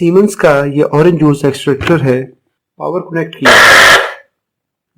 Siemens का ये orange juice extractor है, पावर कनेक्ट किया।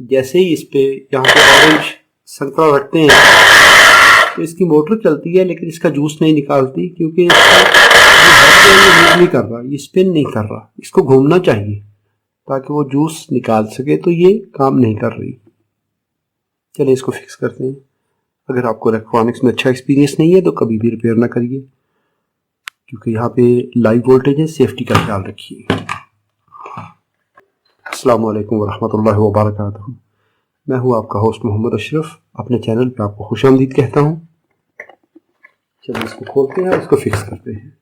जैसे ही इस पे यहाँ पे ऑरेंज संतरा रखते हैं तो इसकी मोटर चलती है, लेकिन इसका जूस नहीं निकालती क्योंकि मूव नहीं कर रहा, ये स्पिन नहीं कर रहा। इसको घूमना चाहिए ताकि वो जूस निकाल सके, तो ये काम नहीं कर रही। चलिए इसको फिक्स करते हैं। अगर आपको इलेक्ट्रॉनिक्स में अच्छा एक्सपीरियंस नहीं है तो कभी भी रिपेयर ना करिए, क्योंकि यहाँ पे लाइव वोल्टेज है, सेफ्टी का ख्याल रखिए। अस्सलाम वालेकुम वरहमतुल्लाहि वबरकातुहू। मैं हूँ आपका होस्ट मोहम्मद अशरफ। अपने चैनल पे आपको खुशामदीद कहता हूँ। चलिए इसको खोलते हैं और इसको फिक्स करते हैं।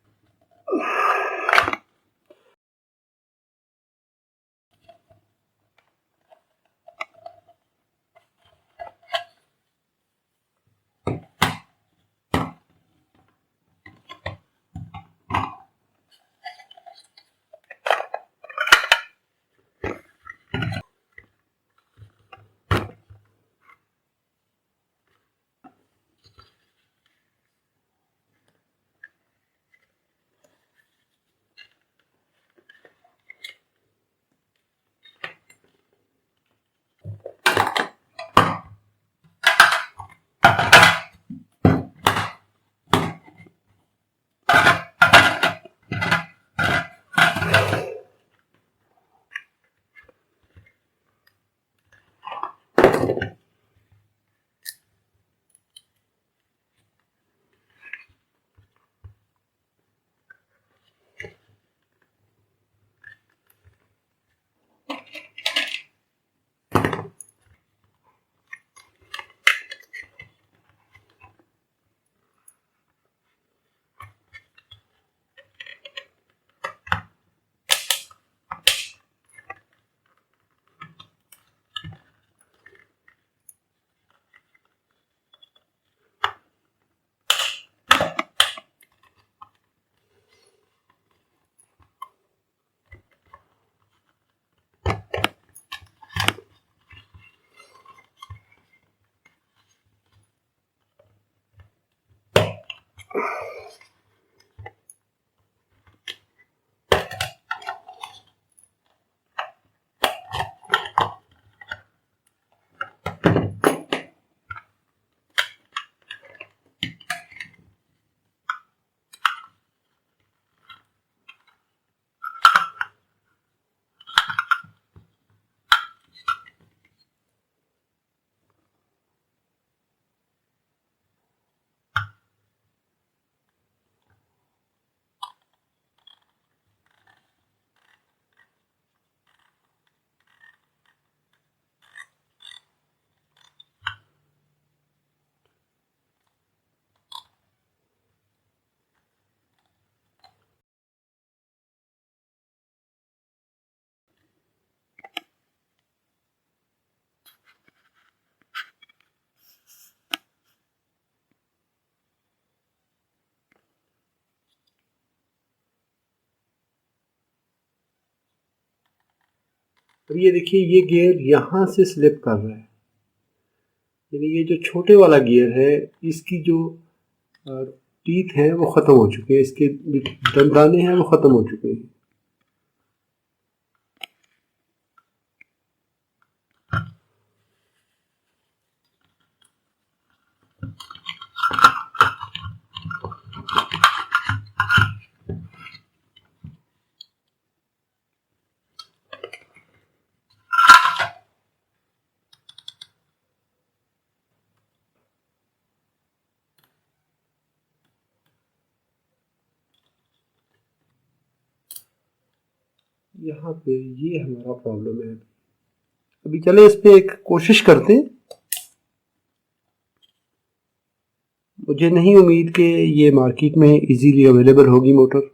और ये देखिए, ये गियर यहाँ से स्लिप कर रहा है, यानी ये जो छोटे वाला गियर है इसकी जो टीथ हैं वो ख़त्म हो चुके हैं, इसके दंदाने हैं वो ख़त्म हो चुके हैं। यहाँ पे ये हमारा प्रॉब्लम है। अभी चले इस पे एक कोशिश करते हैं। मुझे नहीं उम्मीद कि ये मार्केट में इजीली अवेलेबल होगी मोटर।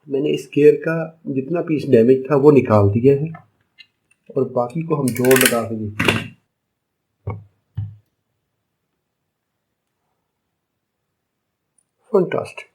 मैंने इस गियर का जितना पीस डैमेज था वो निकाल दिया है और बाकी को हम जोड़ लगा के देखते हैं। फंटास्टिक।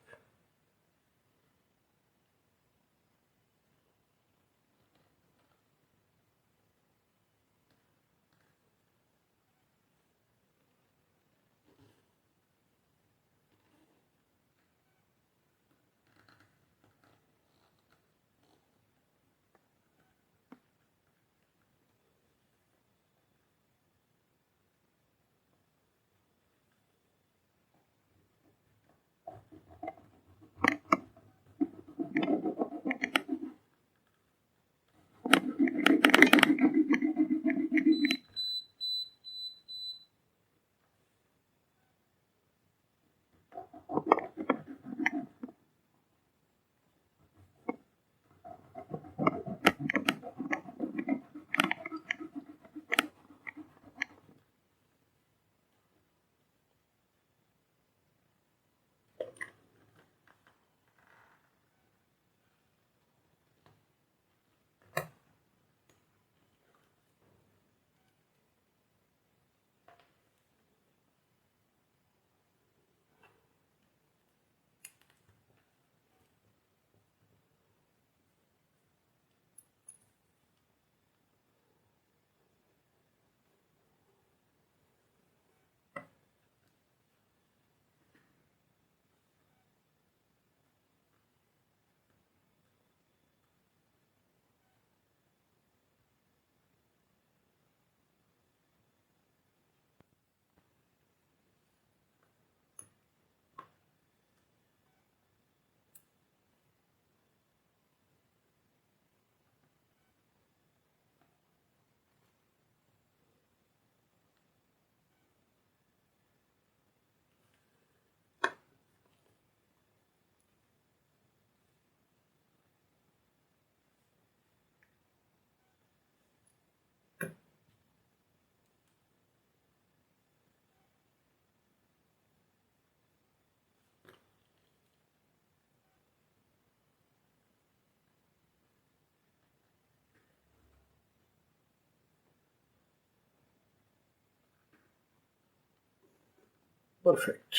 परफेक्ट।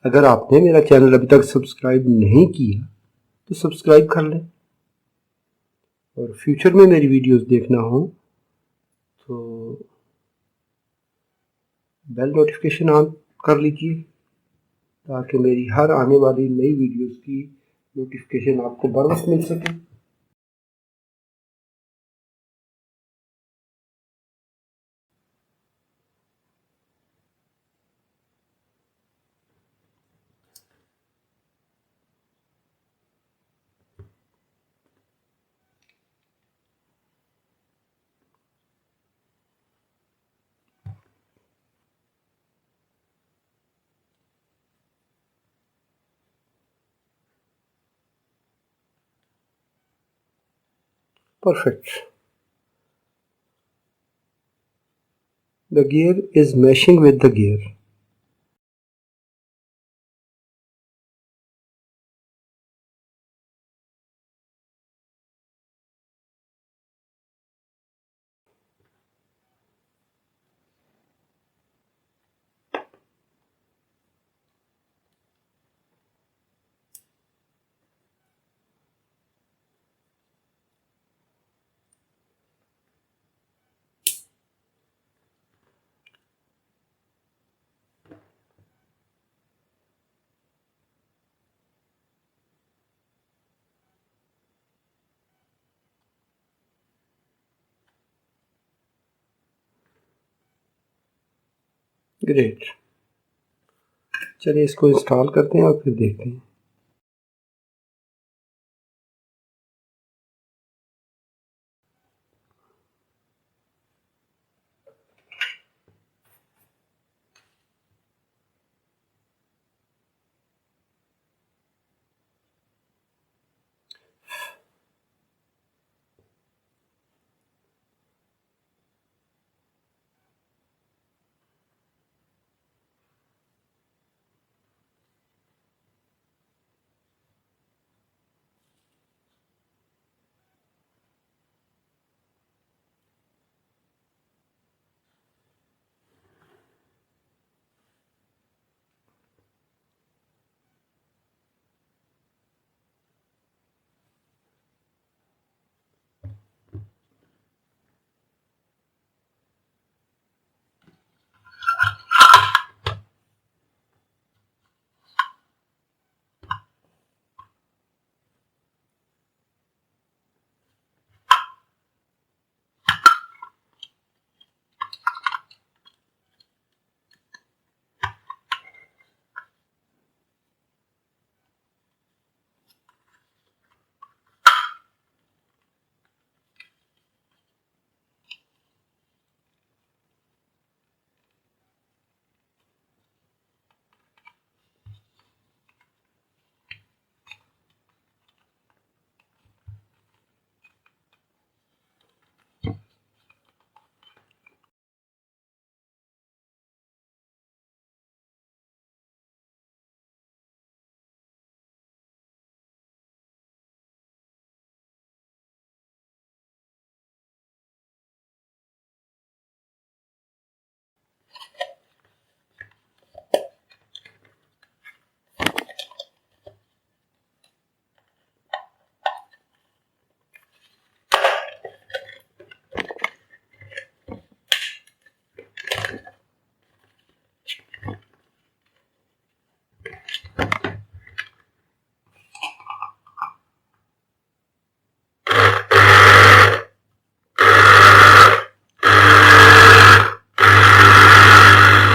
अगर आपने मेरा चैनल अभी तक सब्सक्राइब नहीं किया तो सब्सक्राइब कर लें, और फ्यूचर में मेरी वीडियोस देखना हो तो बेल नोटिफिकेशन ऑन कर लीजिए, ताकि मेरी हर आने वाली नई वीडियोस की नोटिफिकेशन आपको बर वक्त मिल सके। Perfect. The gear is meshing with the gear. Great, चलिए इसको इंस्टॉल करते हैं और फिर देखते हैं।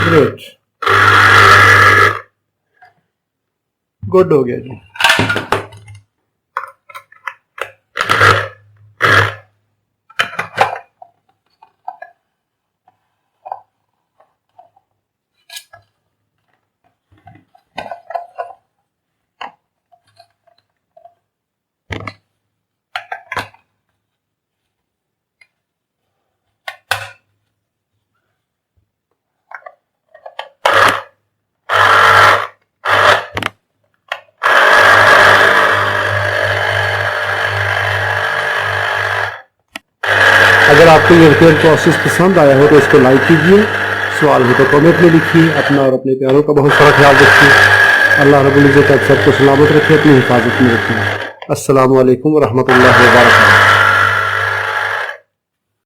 ग्रेट, गुड हो गया जी। अगर आपको ये रिपेयर प्रोसेस पसंद आया हो तो इसको लाइक कीजिए, सवाल हो तो कमेंट में लिखिए। अपना और अपने प्यारों का बहुत सारा ख्याल रखिए। अल्लाह रब्बुल इज़्ज़त आप सबको सलामत रखे, अपनी हिफाजत में रखें। अस्सलामु अलैकुम व रहमतुल्लाहि व बरकातहू।